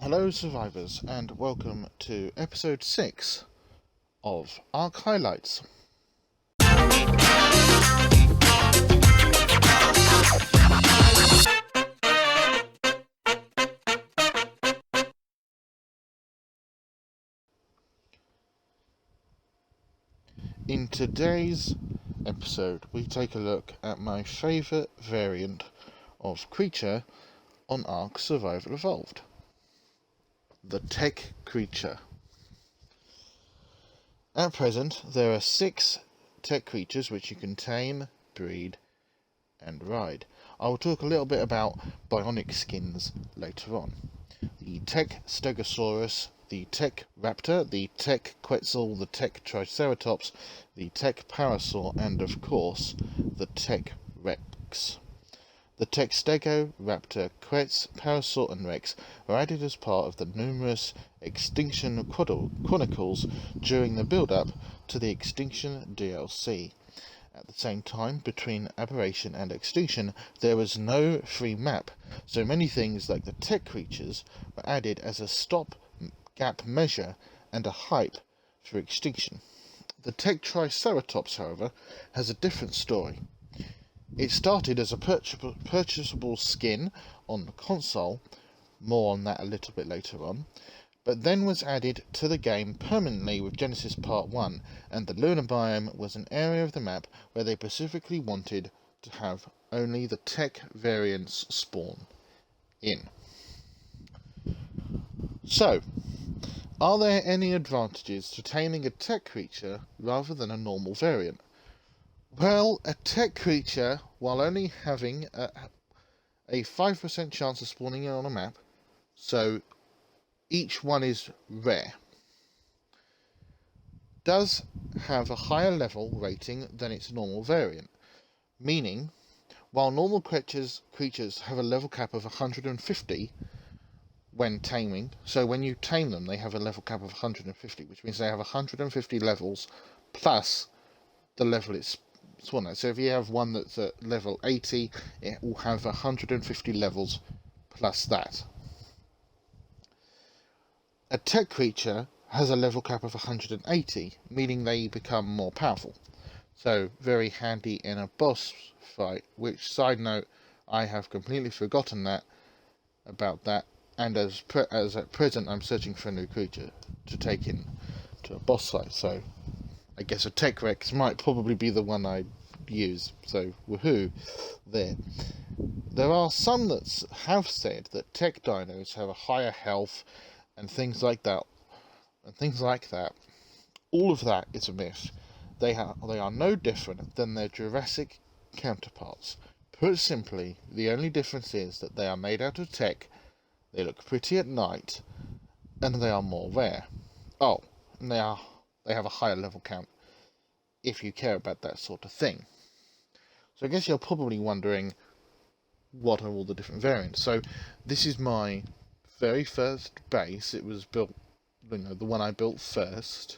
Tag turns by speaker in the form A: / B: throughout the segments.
A: Hello survivors and welcome to episode 6 of Arc Highlights. In today's episode we take a look at my favourite variant of creature on Ark Survival Evolved, the Tek creature. At present there are 6 Tek creatures which you can tame, breed and ride. I will talk a little bit about bionic skins later on. The Tek Stegosaurus, the Tek Raptor, the Tek Quetzal, the Tek Triceratops, the Tek Parasol, and of course the Tek Rex. The Tek Stego, Raptor, Quetz, Parasaur and Rex are added as part of the numerous Extinction Chronicles during the build-up to the Extinction DLC. At the same time, between Aberration and Extinction, there was no free map, so many things like the Tek creatures were added as a stop-gap measure and a hype for Extinction. The Tek Triceratops, however, has a different story. It started as a purchasable skin on the console, more on that a little bit later on, but then was added to the game permanently with Genesis Part 1, and the Lunar Biome was an area of the map where they specifically wanted to have only the Tek variants spawn in. So, are there any advantages to taming a Tek creature rather than a normal variant? Well, a Tek creature, while only having a 5% chance of spawning in on a map, so each one is rare, does have a higher level rating than its normal variant, meaning while normal creatures have a level cap of 150 when taming, so when you tame them they have a level cap of 150, which means they have 150 levels plus the level it's spawned at. So if you have one that's at level 80, it will have 150 levels plus that. A Tek creature has a level cap of 180, meaning they become more powerful. So very handy in a boss fight, which, side note, I have completely forgotten about that, and as at present I'm searching for a new creature to take in to a boss fight, so I guess a Tek Rex might probably be the one I use, so woohoo there. There are some that have said that Tek Dinos have a higher health and things like that. All of that is a myth. They are no different than their Jurassic counterparts. Put simply, the only difference is that they are made out of Tek, they look pretty at night, and they are more rare. Oh, and they have a higher level count, if you care about that sort of thing. So I guess you're probably wondering, what are all the different variants? So this is my very first base. It was built, the one I built first,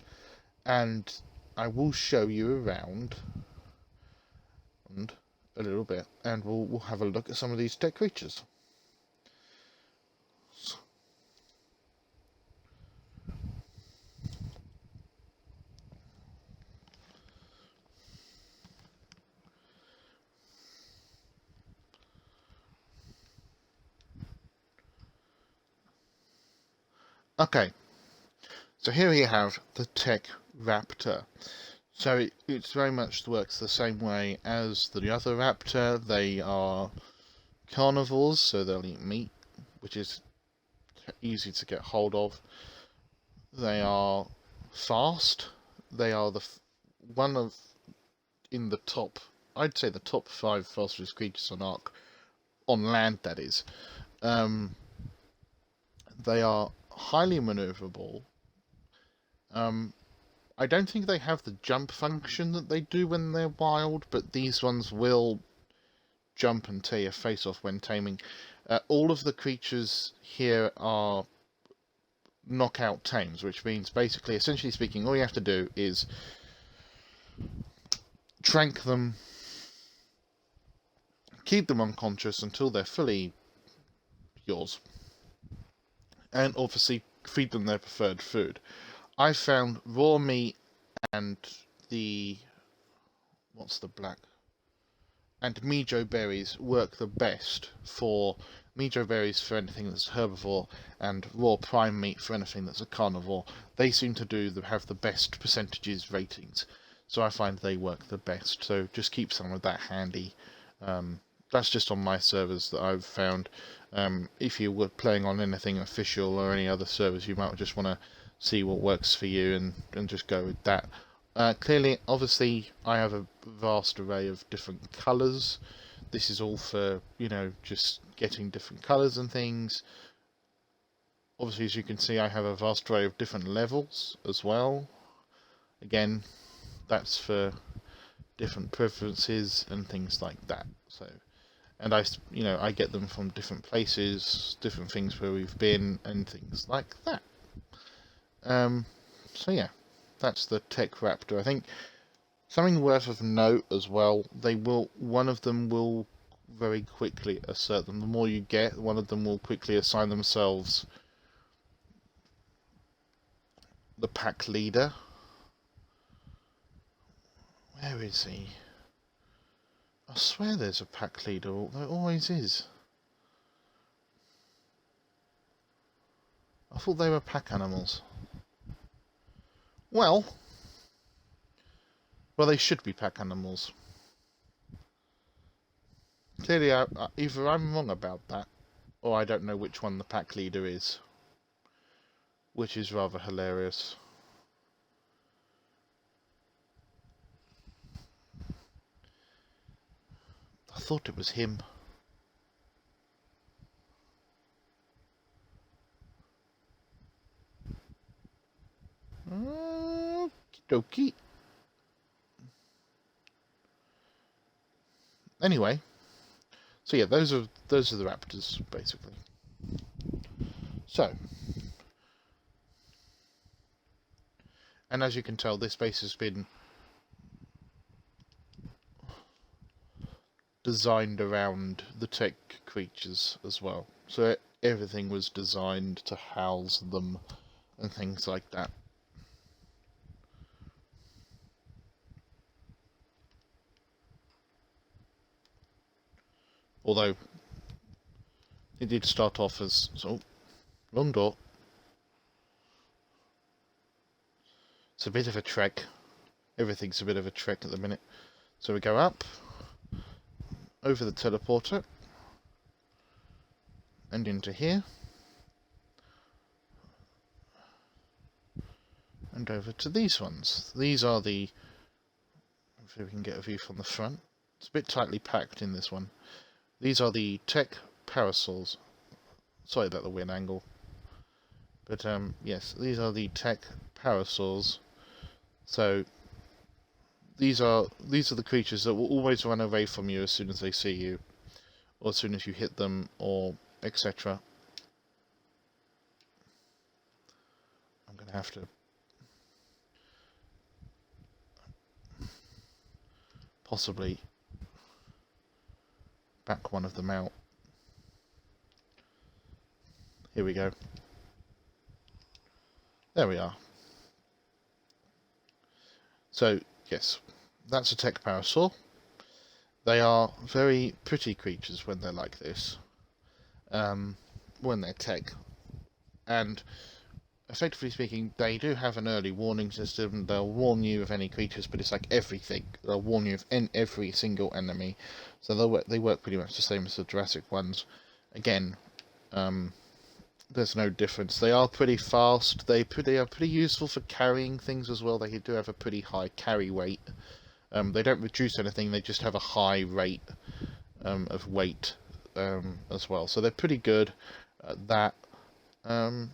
A: and I will show you around and a little bit, and we'll have a look at some of these Tek creatures. Okay, so here we have the Tek Raptor. So it very much works the same way as the other raptor. They are carnivores, so they'll eat meat, which is easy to get hold of. They are fast. They are in the top, I'd say the top 5 fastest creatures on Ark, on land that is. They are highly maneuverable. I don't think they have the jump function that they do when they're wild, but these ones will jump and tear your face off when taming. All of the creatures here are knockout tames, which means basically, essentially speaking, all you have to do is trank them, keep them unconscious until they're fully yours, and obviously feed them their preferred food. I found raw meat and the what's the black and mijo berries work the best for mijo berries for anything that's herbivore, and raw prime meat for anything that's a carnivore. They seem to have the best percentages ratings, so I find they work the best. So just keep some of that handy. That's just on my servers that I've found. If you were playing on anything official or any other servers, you might just want to see what works for you and just go with that. Clearly, obviously, I have a vast array of different colours. This is all for, just getting different colours and things. Obviously, as you can see, I have a vast array of different levels as well. Again, that's for different preferences and things like that. So, and I get them from different places, different things where we've been, and things like that. So yeah, that's the Tek Raptor. I think something worth of note as well, one of them will very quickly assert them. The more you get, one of them will quickly assign themselves the pack leader. Where is he? I swear there's a pack leader, there always is. I thought they were pack animals. Well, they should be pack animals. Clearly, either I'm wrong about that, or I don't know which one the pack leader is. Which is rather hilarious. I thought it was him. Okie dokie. Anyway, so yeah, those are the raptors basically. So, and as you can tell, this base has been designed around the Tek creatures as well. So everything was designed to house them and things like that. Although it did start off as wrong door. It's a bit of a trek. Everything's a bit of a trek at the minute. So we go up over the teleporter and into here and over to these ones. These are the, if we can get a view from the front, it's a bit tightly packed in this one. These are the Tek Parasols. Sorry about the weird angle, but yes, these are the Tek Parasols. So these are the creatures that will always run away from you as soon as they see you, or as soon as you hit them, or etc. I'm going to have to possibly back one of them out. Here we go. There we are. So, yes, that's a Tek Parasol. They are very pretty creatures when they're like this, when they're Tek. And, effectively speaking, they do have an early warning system. They'll warn you of any creatures, but it's like everything. They'll warn you of every single enemy. So they work pretty much the same as the Jurassic ones. Again, there's no difference. They are pretty fast. They are pretty useful for carrying things as well. They do have a pretty high carry weight. They don't reduce anything. They just have a high rate of weight as well. So they're pretty good at that. And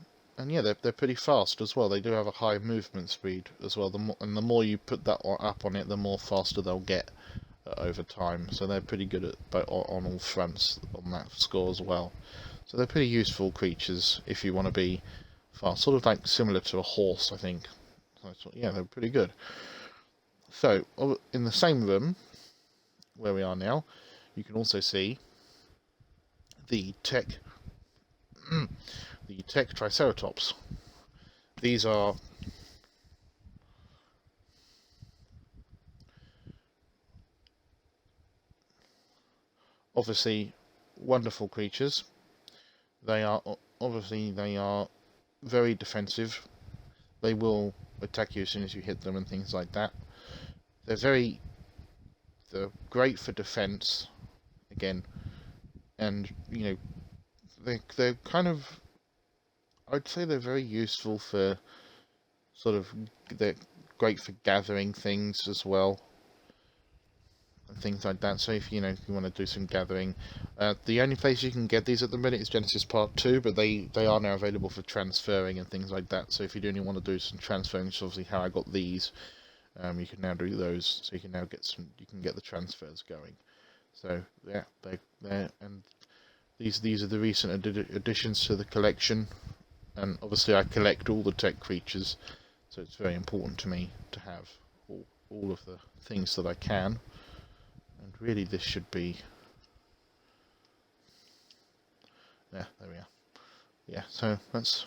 A: yeah, they're pretty fast as well. They do have a high movement speed as well. The more you put that up on it, the more faster they'll get over time. So they're pretty good on all fronts on that score as well. So they're pretty useful creatures if you want to be fast. Sort of like similar to a horse, I think. So, yeah, they're pretty good. So, in the same room where we are now, you can also see the Tek the Tek Triceratops. These are obviously wonderful creatures. They are very defensive. They will attack you as soon as you hit them and things like that. They're great for defense again, and they're kind of, I'd say they're very useful for they're great for gathering things as well and things like that. So if you want to do some gathering, the only place you can get these at the minute is Genesis Part 2, but they are now available for transferring and things like that. So if you do want to do some transferring, which is obviously how I got these, you can now do those. So you can now get the transfers going. So yeah, and these are the recent additions to the collection, and obviously I collect all the Tek creatures, so it's very important to me to have all of the things that I can. And really, this should be, yeah, there we are. Yeah, so that's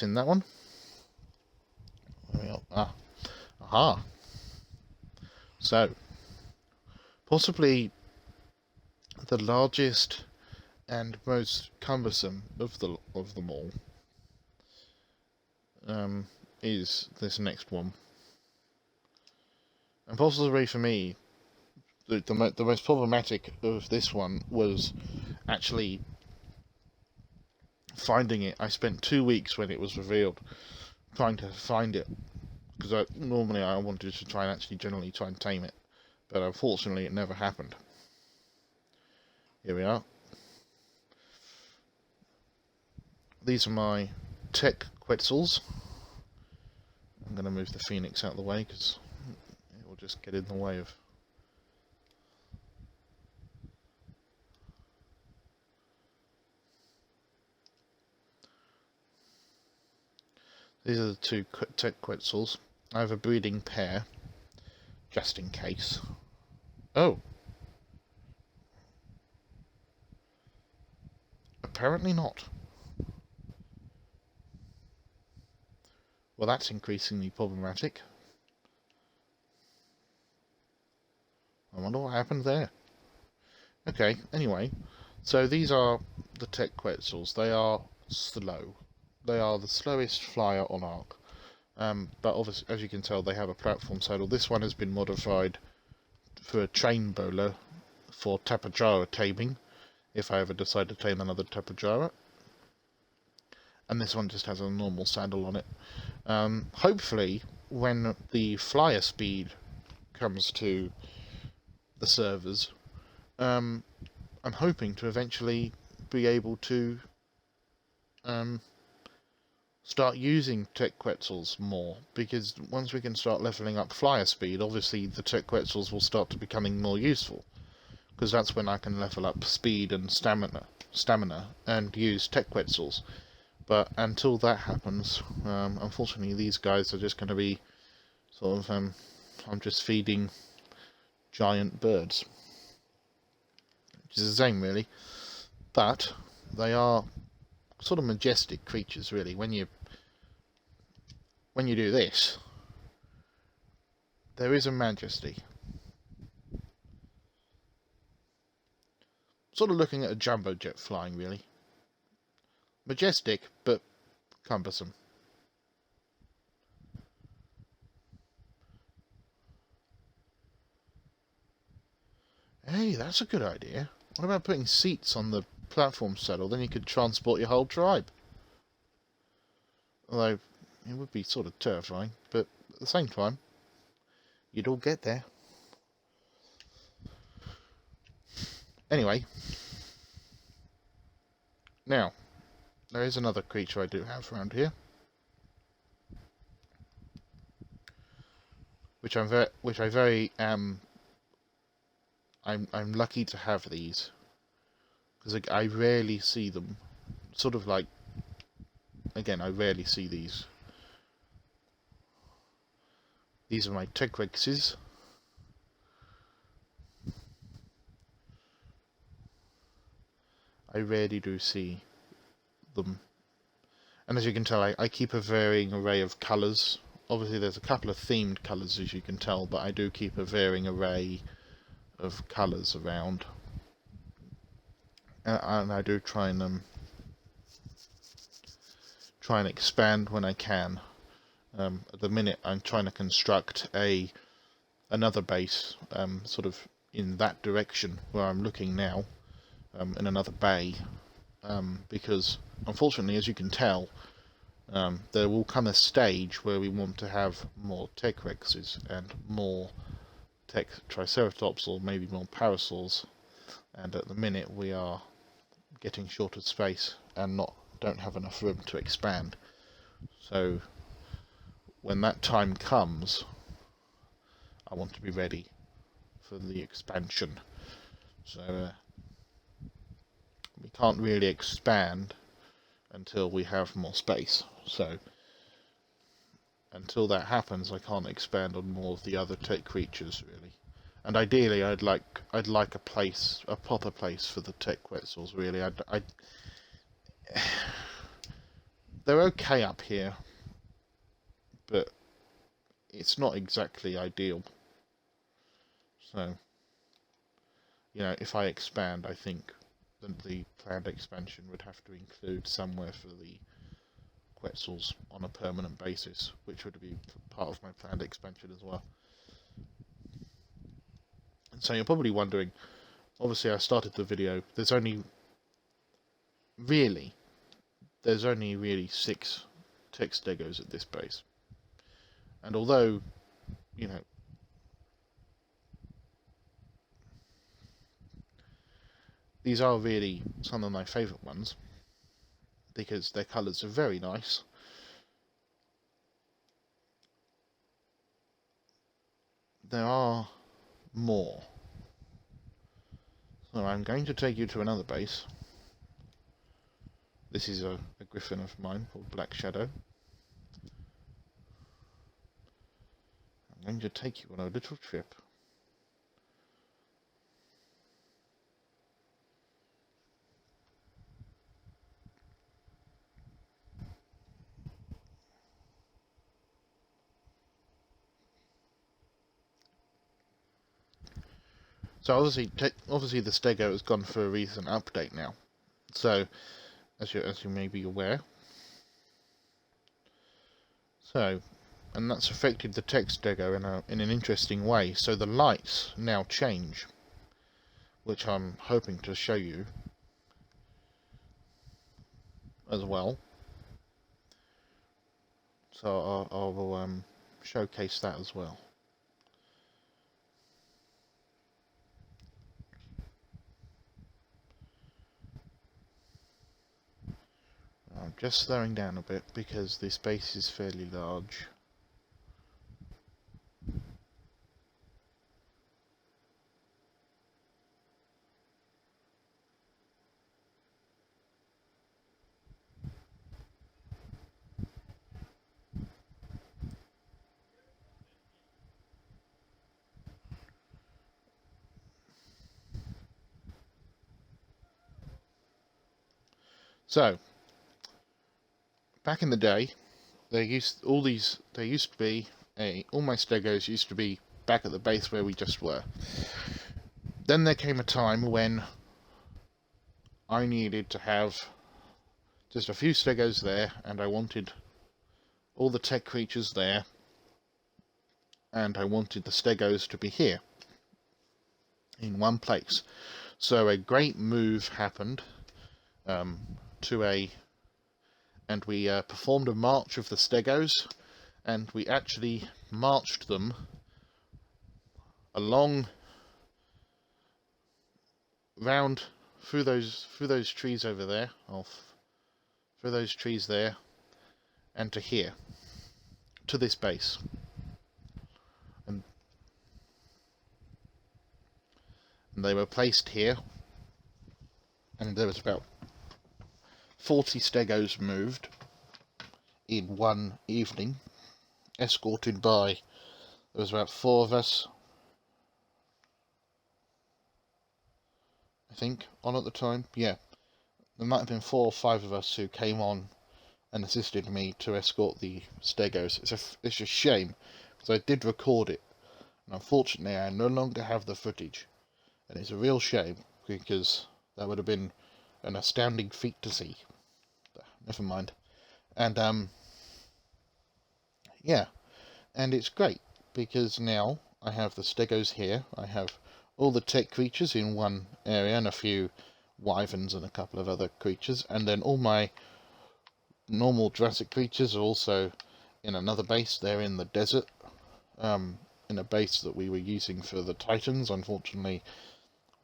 A: in that one. There we are. Aha. So possibly the largest and most cumbersome of them all is this next one. And possibly for me, the most problematic of this one was actually finding it. I spent 2 weeks when it was revealed trying to find it, because normally I wanted to try and generally try and tame it, but unfortunately it never happened. Here we are. These are my Tek Quetzals. I'm going to move the Phoenix out of the way because it will just get in the way of. These are the two Tek Quetzals. I have a breeding pair, just in case. Oh! Apparently not. Well, that's increasingly problematic. I wonder what happened there. Okay, anyway. So these are the Tek Quetzals. They are slow. They are the slowest flyer on Ark. But obviously, as you can tell, they have a platform saddle. This one has been modified for a train bowler for Tapajara taming, if I ever decide to tame another Tapajara. And this one just has a normal saddle on it. Hopefully, when the flyer speed comes to the servers, I'm hoping to eventually be able to start using Tek Quetzals more, because once we can start leveling up flyer speed, obviously the Tek Quetzals will start to becoming more useful, because that's when I can level up speed and stamina and use Tek Quetzals. But until that happens, unfortunately these guys are just going to be sort of I'm just feeding giant birds, which is the same really, but they are sort of majestic creatures really. When you do this, there is a majesty. Sort of looking at a jumbo jet flying really. Majestic, but cumbersome. Hey, that's a good idea. What about putting seats on the platform saddle? Then you could transport your whole tribe. Although, it would be sort of terrifying, but at the same time, you'd all get there. Anyway, now, there is another creature I do have around here, which I'm lucky to have these, because I rarely see them. Sort of like, again, I rarely see these. These are my Tek Rexes. I rarely do see them And as you can tell, I keep a varying array of colours. Obviously there's a couple of themed colours, as you can tell, but I do keep a varying array of colours around. And I do try and expand when I can. At the minute I'm trying to construct another base, sort of in that direction where I'm looking now, in another bay, because unfortunately, as you can tell, there will come a stage where we want to have more Tek Rexes and more Tek Triceratops, or maybe more Parasaurs, and at the minute we are getting short of space and don't have enough room to expand. So when that time comes, I want to be ready for the expansion. So we can't really expand until we have more space. So until that happens, I can't expand on more of the other Tek creatures really. And ideally, I'd like a proper place for the Tek Quetzals. Really, they're okay up here, but it's not exactly ideal. So, if I expand, I think the planned expansion would have to include somewhere for the Quetzals on a permanent basis, which would be part of my planned expansion as well. So you're probably wondering, obviously I started the video, there's only really 6 Tek Stegos at this base. And although, these are really some of my favourite ones, because their colours are very nice. There are more. So I'm going to take you to another base. This is a griffin of mine called Black Shadow. I'm going to take you on a little trip. So obviously the Stego has gone for a recent update now. So as you may be aware. So, and that's affected the Tek Stego in an interesting way. So the lights now change, which I'm hoping to show you as well. So I will showcase that as well. I'm just slowing down a bit because this base is fairly large. So, back in the day, all my Stegos used to be back at the base where we just were. Then there came a time when I needed to have just a few Stegos there, and I wanted all the Tek creatures there, and I wanted the Stegos to be here in one place. So a great move happened, and we performed a march of the Stegos, and we actually marched them along round through those trees over there, through those trees there, and to here, to this base. And they were placed here, and there was about 40 Stegos moved in one evening, escorted by, there was about 4 of us, I think, on at the time. Yeah, there might have been 4 or 5 of us who came on and assisted me to escort the Stegos. It's a shame, because I did record it, and unfortunately I no longer have the footage, and it's a real shame, because that would have been an astounding feat to see. Never mind. And yeah, and it's great, because now I have the Stegos here, I have all the Tek creatures in one area, and a few wyverns and a couple of other creatures, and then all my normal Jurassic creatures are also in another base. They're in the desert, in a base that we were using for the Titans. Unfortunately,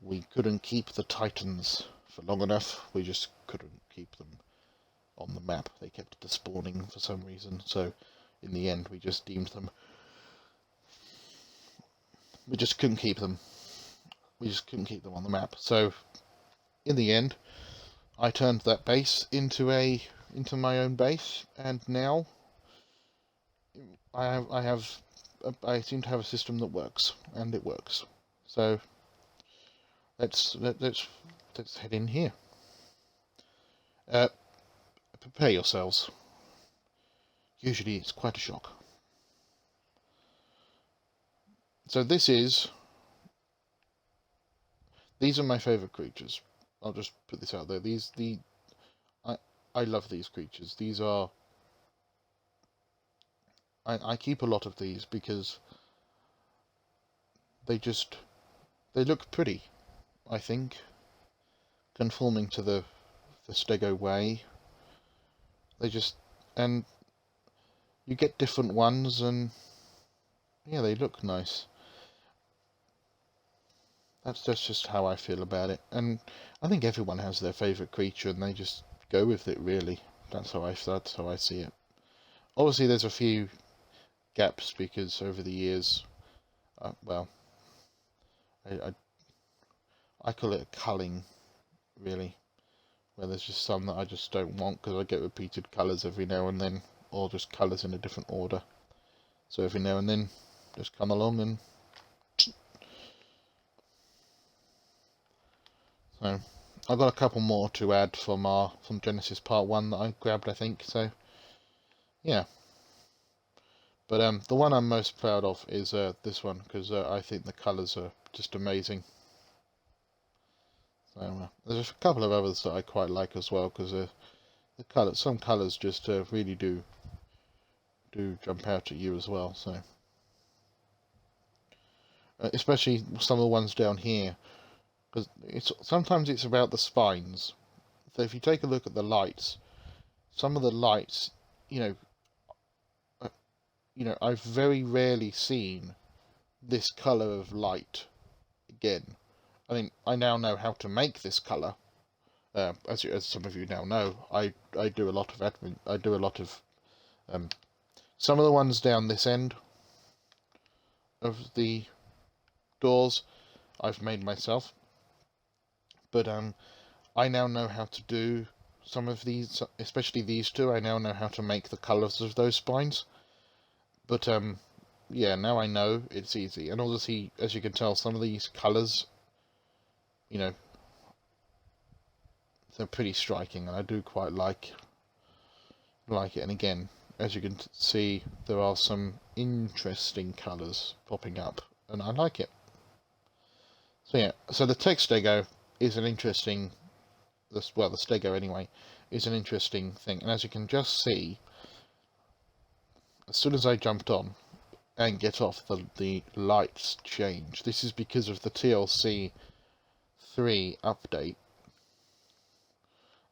A: we couldn't keep the Titans for long enough. We just couldn't keep them on the map. They kept despawning for some reason, so in the end we just deemed them. We just couldn't keep them. We just couldn't keep them on the map. So in the end, I turned that base into my own base, and now I seem to have a system that works, and it works. So let's head in here. Prepare yourselves. Usually it's quite a shock. So these are my favourite creatures. I'll just put this out there. I love these creatures. These are... I keep a lot of these because they look pretty, I think, conforming to the Stego way. And you get different ones, and yeah, they look nice. That's just how I feel about it, and I think everyone has their favourite creature, and they just go with it. Really, that's how I see it. Obviously, there's a few gaps because over the years, well, I call it a culling, really, where there's just some that I just don't want because I get repeated colours every now and then, or just colours in a different order. So every now and then, just come along and. So I've got a couple more to add from Genesis Part 1 that I grabbed, I think. So yeah. But the one I'm most proud of is this one, because I think the colours are just amazing. So there's a couple of others that I quite like as well, because some colours just really do jump out at you as well. So especially some of the ones down here, because sometimes it's about the spines. So if you take a look at the lights, some of the lights, I've very rarely seen this colour of light again. I mean, I now know how to make this colour. As some of you now know, I do a lot of admin. I do a lot of some of the ones down this end of the doors I've made myself, but I now know how to do some of these, especially these two. I now know how to make the colours of those spines. But yeah, now I know it's easy. And obviously, as you can tell, some of these colours, they're pretty striking, and I do quite like it. And again, as you can see, there are some interesting colours popping up, and I like it. So yeah, so the Tek Stego is an interesting, the Stego anyway, is an interesting thing. And as you can just see, as soon as I jumped on and get off, the lights change. This is because of the TLC 3 update.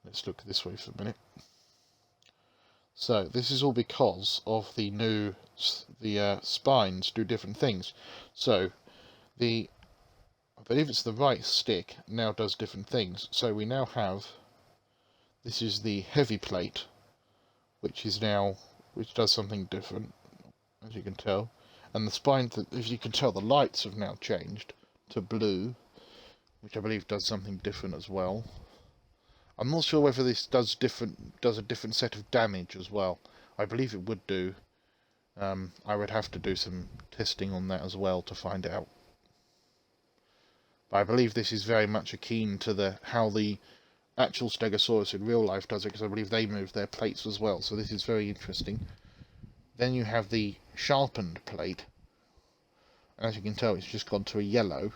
A: Let's look this way for a minute. So this is all because of the new spines do different things. So I believe it's the right stick now does different things. So we now have, this is the heavy plate, which does something different, as you can tell. And the spine, as you can tell, the lights have now changed to blue, which I believe does something different as well. I'm not sure whether this does a different set of damage as well. I believe it would do. I would have to do some testing on that as well to find out. But I believe this is very much akin to how the actual Stegosaurus in real life does it, because I believe they move their plates as well. So this is very interesting. Then you have the sharpened plate. As you can tell, it's just gone to a yellow.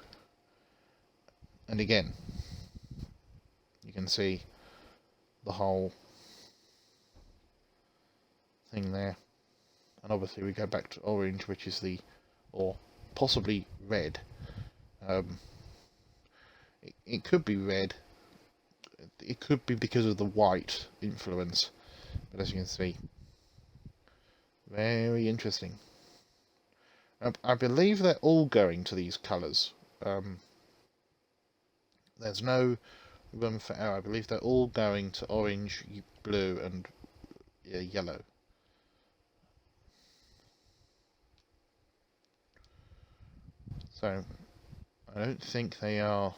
A: And again, you can see the whole thing there. And obviously we go back to orange, which is the, or possibly red. It could be red. It could be because of the white influence. But as you can see, very interesting. I believe they're all going to these colours. There's no room for error. I believe they're all going to orange, blue, and yellow. So, I don't think they are...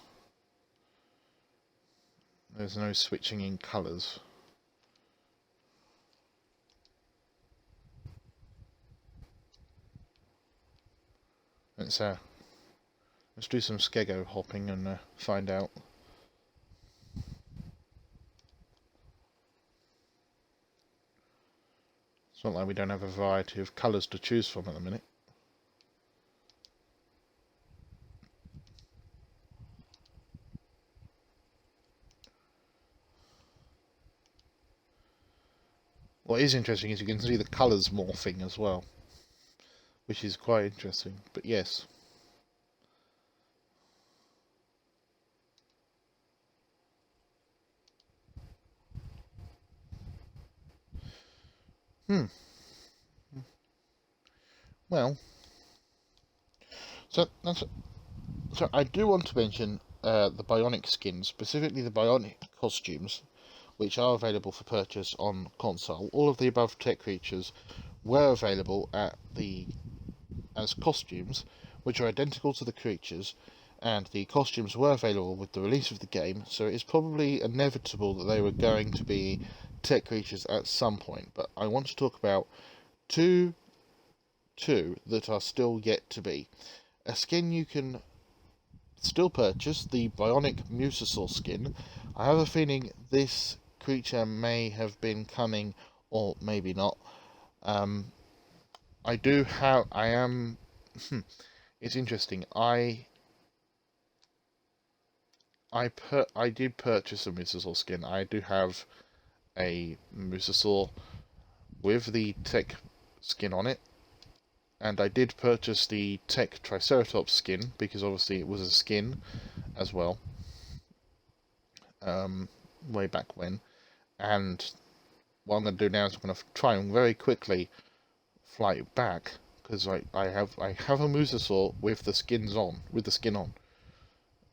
A: There's no switching in colours. Let's do some skego hopping and find out. It's not like we don't have a variety of colours to choose from at the minute. What is interesting is you can see the colours morphing as well, which is quite interesting, but yes. Well, so I do want to mention the bionic skins, specifically the bionic costumes, which are available for purchase on console. All of the above tech creatures were available as costumes, which are identical to the creatures, and the costumes were available with the release of the game, so it is probably inevitable that they were going to be tech creatures at some point. But I want to talk about two that are still yet to be. A skin you can still purchase, the bionic Mosasaur skin. I have a feeling this creature may have been coming, or maybe not. It's interesting. I did purchase a Mosasaur skin. I do have a Mosasaur with the Tek skin on it. And I did purchase the Tek Triceratops skin, because obviously it was a skin as well, way back when. And what I'm going to do now is I'm going to try and very quickly fly it back, because I have a Mosasaur with the skin on.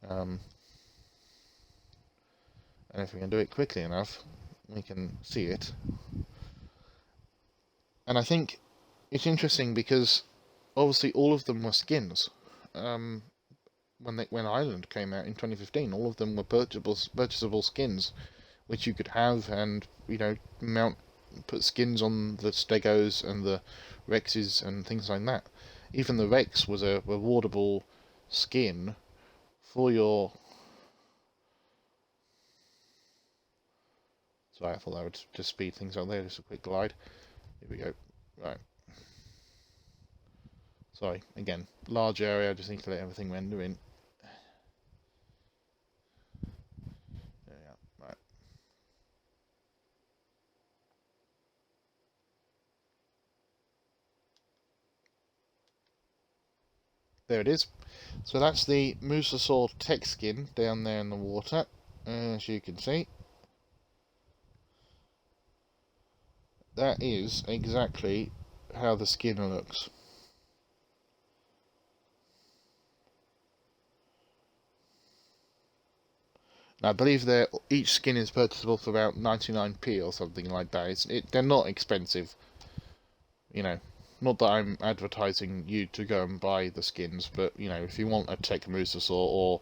A: And if we can do it quickly enough, we can see it. And I think it's interesting because obviously all of them were skins. When Island came out in 2015, all of them were purchasable skins, which you could have and put skins on the Stegos and the Rexes and things like that. Even the Rex was a rewardable skin for your... Sorry, I thought that would just speed things up there. Just a quick glide. Here we go. Right. Sorry, again, large area, I just need to let everything render in. There we are, right. There it is. So that's the Mosasaur Tek skin down there in the water, as you can see. That is exactly how the skin looks. Now, I believe each skin is purchasable for about 99p or something like that. They're not expensive. Not that I'm advertising you to go and buy the skins, but, if you want a Tek Mosasaur, or,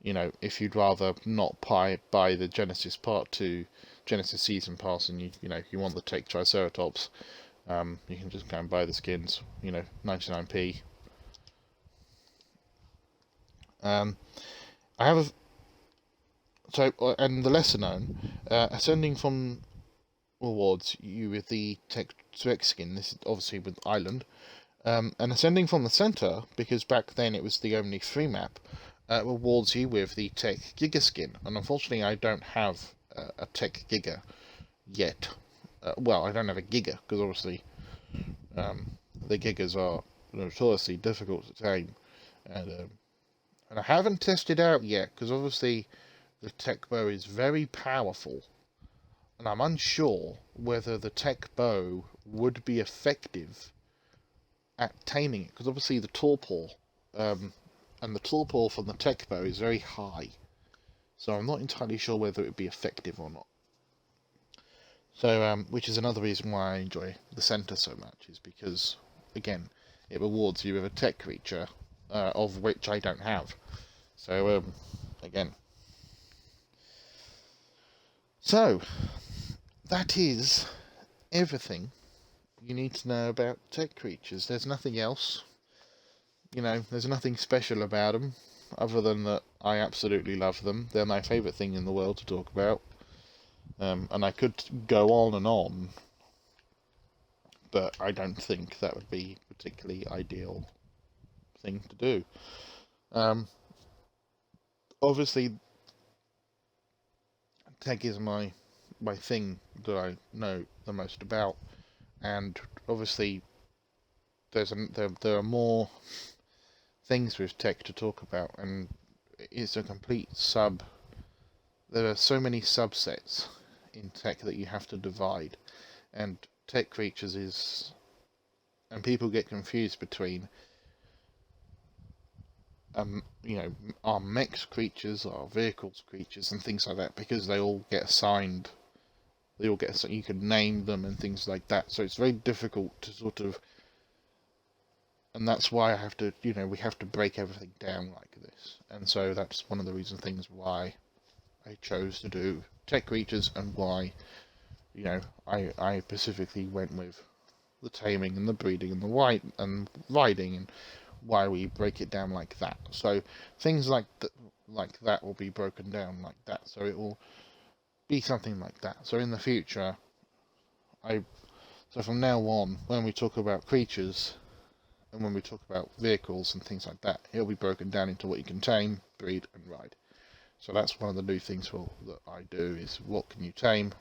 A: if you'd rather not buy the Genesis Part 2 Genesis Season Pass, and you want the Tek Triceratops, you can just go and buy the skins, 99p. I have and the lesser known, ascending from rewards you with the Tek skin. This is obviously with Island. And ascending from the center, because back then it was the only free map, rewards you with the Tek Giga skin. And unfortunately, I don't have a Tek Giga yet. Well, I don't have a Giga, because obviously the Gigas are notoriously difficult to tame. And I haven't tested out yet, because obviously the Tek bow is very powerful. And I'm unsure whether the Tek bow would be effective at taming it, because obviously the torpor and the torpor from the Tek bow is very high, so I'm not entirely sure whether it would be effective or not. So which is another reason why I enjoy the center so much, is because again it rewards you with a Tek creature of which I don't have. So again, so that is everything you need to know about Tek creatures. There's nothing else. There's nothing special about them, other than that I absolutely love them. They're my favourite thing in the world to talk about. And I could go on and on, but I don't think that would be a particularly ideal thing to do. Obviously, Tek is my thing that I know the most about. And obviously, there are more things with Tek to talk about, and it's a complete there are so many subsets in Tek that you have to divide, and Tek creatures and people get confused between our mechs creatures, our vehicles creatures, and things like that, because they all get assigned. You can name them and things like that, so it's very difficult to sort of, and that's why I have to, we have to break everything down like this. And so that's one of the things why I chose to do Tek creatures, and why, I specifically went with the taming and the breeding and the riding, and why we break it down like that. So things like that will be broken down like that. So it will be something like that. So in the future, so from now on, when we talk about creatures, and when we talk about vehicles and things like that, it'll be broken down into what you can tame, breed, and ride. So that's one of the new things that I do, is what can you tame,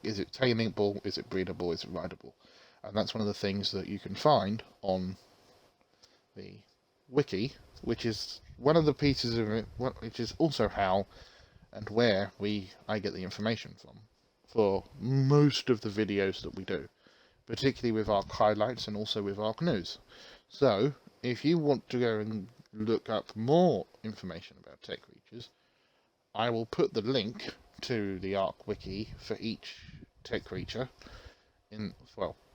A: is it tameable, is it breedable, is it rideable? And that's one of the things that you can find on the wiki, which is one of the pieces of it, which is also how and where I get the information from for most of the videos that we do, particularly with ARC highlights and also with ARC news. So if you want to go and look up more information about Tek creatures, I will put the link to the ARC wiki for each Tek creature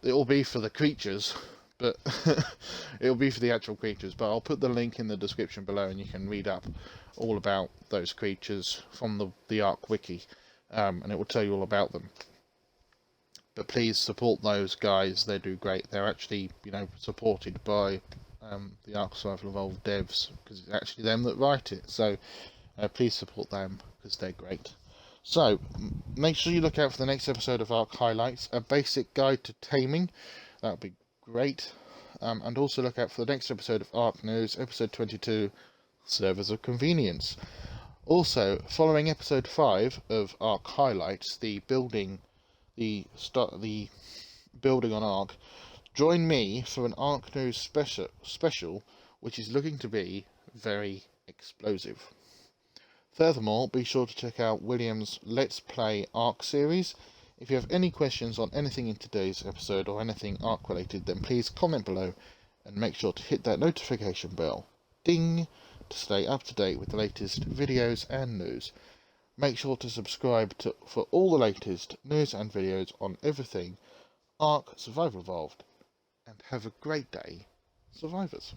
A: it will be for the creatures, but it will be for the actual creatures, but I'll put the link in the description below, and you can read up all about those creatures from the ARC wiki, and it will tell you all about them. But please support those guys, they do great. They're actually, supported by the ARC Survival Evolved devs, because it's actually them that write it. So please support them, because they're great. So make sure you look out for the next episode of ARC Highlights, a basic guide to taming. That would be great. And also look out for the next episode of ARC News, episode 22, Servers of Convenience. Also, following episode 5 of ARC Highlights, the building on ARC, join me for an ARC News special, which is looking to be very explosive. Furthermore, be sure to check out William's Let's Play ARC series. If you have any questions on anything in today's episode, or anything ARC related, then please comment below, and make sure to hit that notification bell, ding, to stay up to date with the latest videos and news. Make sure to subscribe for all the latest news and videos on everything ARC Survival Evolved, and have a great day, survivors.